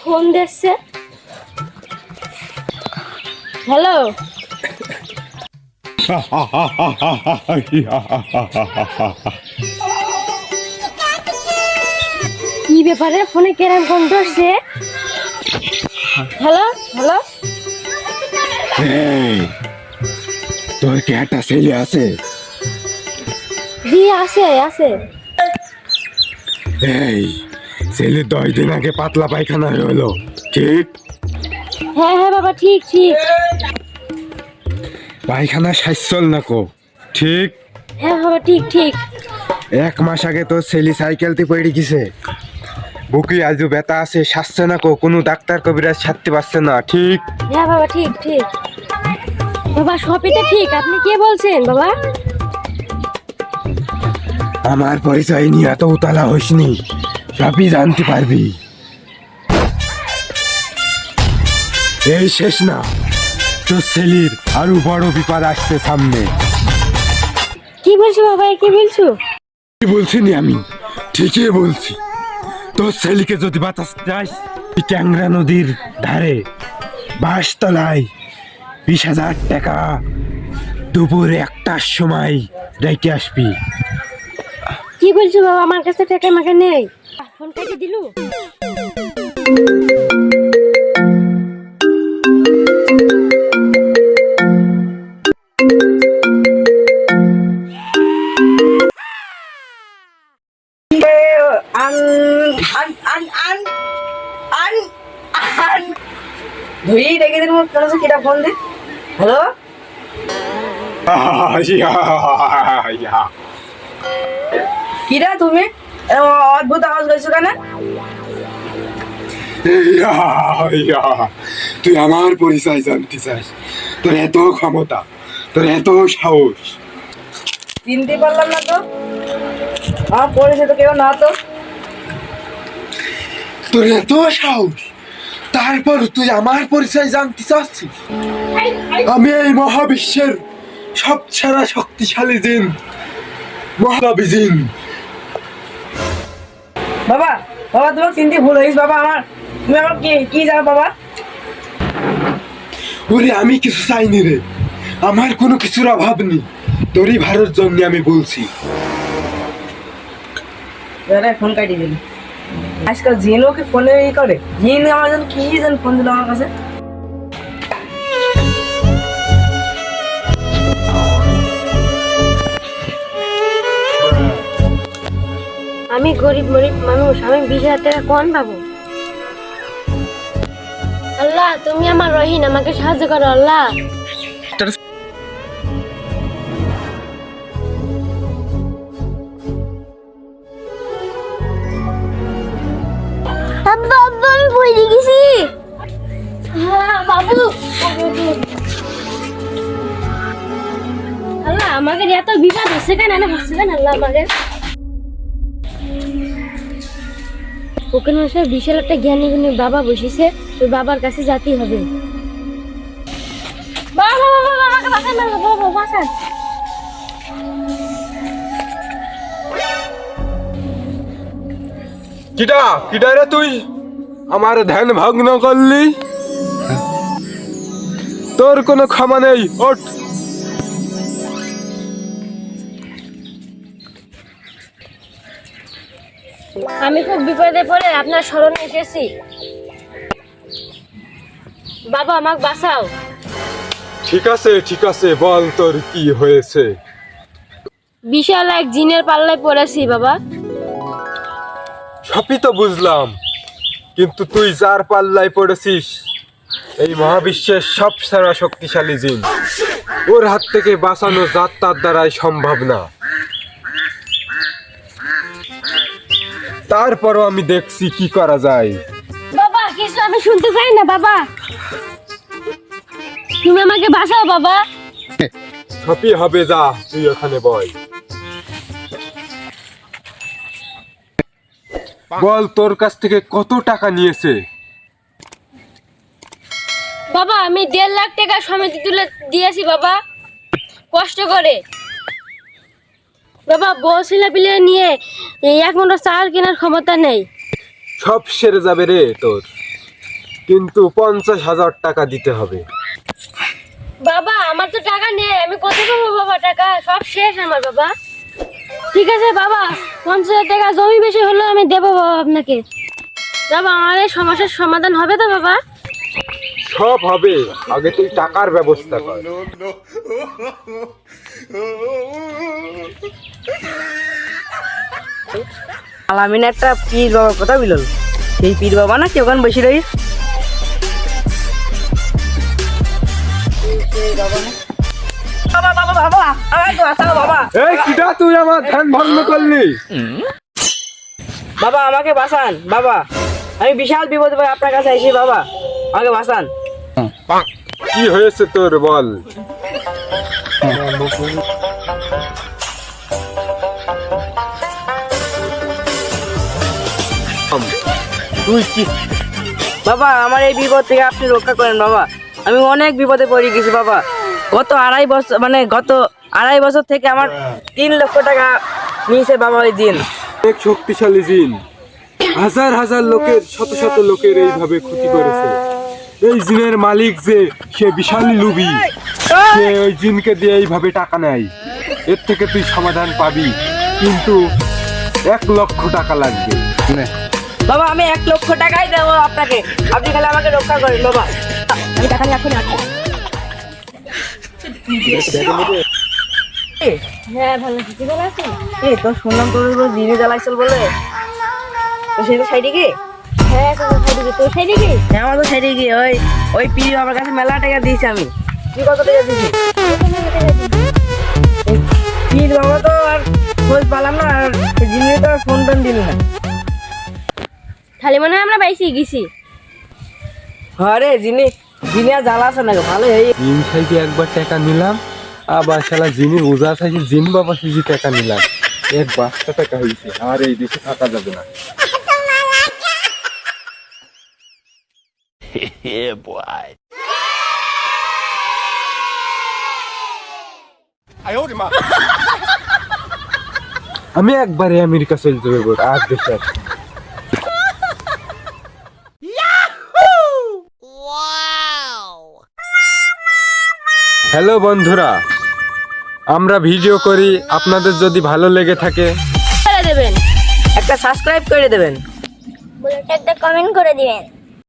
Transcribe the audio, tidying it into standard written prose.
Phone দিচ্ছে। Hello, কি ব্যাপারে ফোনে কেরাম ফোন ধরছে? হ্যালো হ্যালো, তোর কি একটা ছেলে আছে? জি আছে আছে। এই ছেলে 10 দিন আগে পাতলা পায়খানা হলো, ঠিক? হ্যাঁ হ্যাঁ বাবা, ঠিক ঠিক। পায়খানা সাইসল না কো, ঠিক? হ্যাঁ বাবা, ঠিক ঠিক। 1 মাস আগে তোর ছেলে সাইকেলতে পড়ে গেছে, বুকে আজও ব্যথা আছে, সারছে না কো, কোনো ডাক্তার কবিরাজ ছাড়তে পারছে না, ঠিক? হ্যাঁ বাবা, ঠিক ঠিক। বাবা সবই তো ঠিক, আপনি কে বলছেন বাবা? আমার পরিচয় নিয়ে এত উতলা হইসনি, সবই জানতে পারবি। এই শেষ না, তোর ছেলের আরো বড় বিপদ আসছে সামনে। কি বলছো বাবা, কি বলছো? কি বলছিনি আমি, ঠিকই বলছি। তোর ছেলেকে যদি বাঁচাতে চাস, ট্যাংরা নদীর ধারে বাঁশতলায় 20,000 টাকা দুপুর 1টার সময় রেখে আসবি। কি বলছো বাবা, আমার কাছে টাকা মাকা নেই। ফোন কেটে দিলু। ধুই রেখে দিন কিটা ফোন দে। হ্যালো, কিরা তুমি এরম অদ্ভুত আওয়াজ করছো কেন? তুই আমার পরিচয় জানতে চাস? তোর এত ক্ষমতা, তোর এত সাহস? চিনতে পারলাম না তো, আমার পরিচয় তো কেউ না তো। তোর এত সাহস, তারপর তুই আমার পরিচয় জানতে চাচ্ছিস? আমি এই মহাবিশ্বের সবচেয়ে শক্তিশালী জিন, মহাবী জিন। বাবা বাবা, তোমার চিনতে ভুল হয়েছে বাবা। তুমি আমার কি কি জানো বাবা? ওরে আমি কিছু চাইনি রে, আমার কোনো কিছুর অভাব নেই, তোরই ভালোর জন্য আমি বলছি। ফোন কাটিয়ে দিল। আজকাল জিনও কি ফোনে ই করে? জিন আমার জন্য কি যেন ফোন দিল আমার কাছে। আমি গরিব মরিব মানুষ, আমি 20,000 টাকা কোন পাবো? আল্লাহ তুমি আমার রহিন, আমাকে সাহায্য করো আল্লাহ। আব্বা আব্বা, আমি পড়ে গেছি। হ্যাঁ বাবু, আল্লাহ আমাকে এত বিপদ হচ্ছে কেন? আমি হাসছিলেন আল্লাহ আমাকে। ওখানে এসে বিশাল একটা জ্ঞানী গুণী বাবা বসেছে, ওই বাবার কাছে যেতেই হবে। বাবা বাবা বাবা, আমাকে বাঁচান না বাবা, বাঁচান। কিটা কিটা রে তুই, আমার ধ্যান ভগ্ন করলি? তোর কোনো ক্ষমা নেই, ওঠ। আমি খুব বিপদে পড়ে আপনার শরণে এসেছি, বাবা আমাকে বাঁচাও। ঠিক আছে, বল তোর কি হয়েছে? বিশাল এক জিনের পাল্লায় পড়েছি বাবা। সবই তো বুঝলাম, কিন্তু তুই যার পাল্লায় পড়েছিস এই মহাবিশ্বের সবচেয়ে শক্তিশালী জিন, ওর হাত থেকে বাঁচানো যার তার দ্বারাই সম্ভব না। তারপরও আমি দেখছি কি করা যায়। বাবা কিছু আমি শুনতে চাই না বাবা, তুমি আমাকে বাঁচাও বাবা। সবই হবে, যা তুই ওখানে বল। বল তোর কাছ থেকে কত টাকা নিয়েছে? বাবা আমি 1.5 লাখ টাকা সমিতি তুলে দিয়েছি বাবা, কষ্ট করে। বাবা বলছিল বিলে নিয়ে এক মুঠো চাল কেনার ক্ষমতা নেই। সব সেরে যাবে রে তোর। কিন্তু 50,000 টাকা দিতে হবে। বাবা আমার তো টাকা নেই, আমি কোথায় পাবো বাবা টাকা? সব শেষ আমার বাবা। ঠিক আছে বাবা, 50,000 টাকা জমি বেশি হলো আমি দেবো বাবা আপনাকে। বাবা আমার এই সমস্যার সমাধান হবে তো বাবা? সব হবে, আগে তুই টাকার ব্যবস্থা কর। আলামিন একটা পীর বাবার কথা বলল, সেই পীর বাবা না কেউ ওখানে বসে রইস। বাবা বাবা বাবা আমাকে বাঁচাও বাবা। এই কিটা তুই আমার ধ্যান ভঙ্গ করলি? বাবা আমাকে বাঁচান বাবা, আমি বিশাল বিপদে পড়ে আপনার কাছে এসেছি বাবা, আমাকে বাঁচান। কি হয়েছে তোর বল? তুই কি? বাবা আমার এই বিপদ থেকে আপনি রক্ষা করেন বাবা, আমি অনেক বিপদে পড়ে গেছি বাবা। গত আড়াই বছর থেকে আমার 3 লক্ষ টাকা নিয়েছে বাবা ওই দিন। এক শক্তিশালী জিন হাজার হাজার লোকের, শত শত লোকের এইভাবে ক্ষতি করেছে। এই জিনের মালিক যে সে বিশালী লুবি, সে ওই জিনকে দিয়ে এইভাবে টাকা নেয়। এর থেকে তুই সমাধান পাবি, কিন্তু 1 লক্ষ টাকা লাগবে। বাবা আমি 1 লক্ষ টাকাই দেবো আপনাকে, আপনি খালি আমাকে রক্ষা করেন বাবা। আমি টাকা নিয়ে এখন আসছি। হ্যাঁ ভালো আছি, তুই ভালো আছিস? তো শুনলাম তোর জিনে জ্বালাইছিল বলে, তো সেটা সাইডে কি? হ্যাঁ তোর সাইডে, তোর সাইডে কি? হ্যাঁ আমার তো সাইডে কি, ওই পীর বাবার কাছে মেলা টাকা দিয়েছি আমি। তুই কত টাকা দিয়েছি? পীর বাবা তো আর খোঁজ পেলাম না, আর জিনে তো আর ফোন টোন দিল না। খালি মনে হয় আমরা বাইসি গেছি। আরে জিনে আর জ্বালা আছে না ভালো। জিন সাইজে একবার টাকা নিলাম, আবার শালা জিনি বোঝা সাইজে জিন বাবা সাইজে টাকা নিলাম, 1 বাস্তা টাকা হয়েছে। আর এই দেশে থাকা যাবে না। আমি একবারে আমেরিকা চলে যাবো, আর দেশে আসবো না। হ্যালো বন্ধুরা, আমরা ভিডিও করি, আপনাদের যদি ভালো লেগে থাকে করে দেবেন, একটা সাবস্ক্রাইব করে দেবেন, একটা কমেন্ট করে দিবেন।